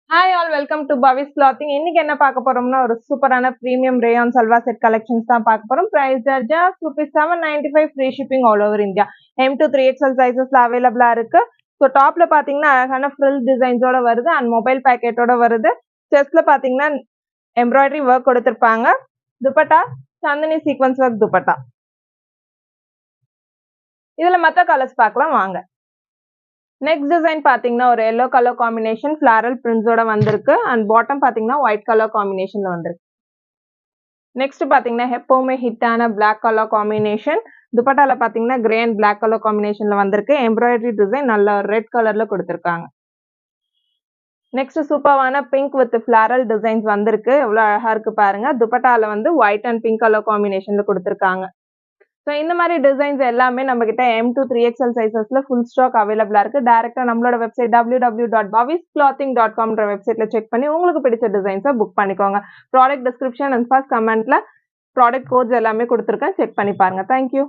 Hi all, welcome to Bhavi's Clothing. இன்னைக்கு என்ன பார்க்க போறோம்னா ஒரு சூப்பரான premium rayon salwar set collections தான் பார்க்க போறோம். Price just ₹795 free shipping all over India. M to 3XL சைஸஸ்ல அவைலபிளா இருக்கு. ஸோ டாப்ல பாத்தீங்கன்னா அழகான ஃப்ரில் டிசைன்ஸோட வருது அண்ட் மொபைல் பேக்கெட்டோட வருது. செஸ்ட்ல பாத்தீங்கன்னா எம்ப்ராய்டரி ஒர்க் கொடுத்திருப்பாங்க. துப்பட்டா சந்தனி சீக்வன்ஸ் ஒர்க் துப்பட்டா. இதுல மத்த கலர்ஸ் பார்க்கலாம் வாங்க. நெக்ஸ்ட் டிசைன் பாத்தீங்கன்னா ஒரு எல்லோ கலர் காம்பினேஷன் ஃபிளாரல் பிரிண்ட்ஸோட வந்திருக்கு அண்ட் பாட்டம் பாத்தீங்கன்னா ஒயிட் கலர் காம்பினேஷன்ல வந்திருக்கு. நெக்ஸ்ட் பாத்தீங்கன்னா எப்பவுமே ஹிட்டான பிளாக் கலர் காம்பினேஷன். துப்பட்டால பாத்தீங்கன்னா கிரே அண்ட் பிளாக் கலர் காம்பினேஷன்ல வந்திருக்கு. எம்ப்ராய்டரி டிசைன் நல்ல ரெட் கலர்ல கொடுத்திருக்காங்க. நெக்ஸ்ட் சூப்பரான பிங்க் வித் ஃபிளாரல் டிசைன்ஸ் வந்திருக்கு. எவ்வளவு அழகா இருக்கு பாருங்க. துப்பட்டால வந்து ஒயிட் அண்ட் பிங்க் கலர் காம்பினேஷன்ல கொடுத்திருக்காங்க. ஸோ இந்த மாதிரி டிசைன்ஸ் எல்லாமே நம்ம கிட்ட M to 3XL சைஸஸ்ல ஃபுல் ஸ்டாக் அவைலபிளா இருக்கு. டைரக்டா நம்மளோட வெப்சைட் www.bhavisclothing.com வெப்சைட்ல செக் பண்ணி உங்களுக்கு பிடிச்ச டிசைன்ஸை புக் பண்ணிக்கோங்க. ப்ராடக்ட் டிஸ்கிரிப்ஷன் அண்ட் ஃபர்ஸ்ட் கமெண்ட்ல ப்ராடக்ட் கோட்ஸ் எல்லாமே கொடுத்துருக்கேன், செக் பண்ணி பாருங்க. தேங்க்யூ.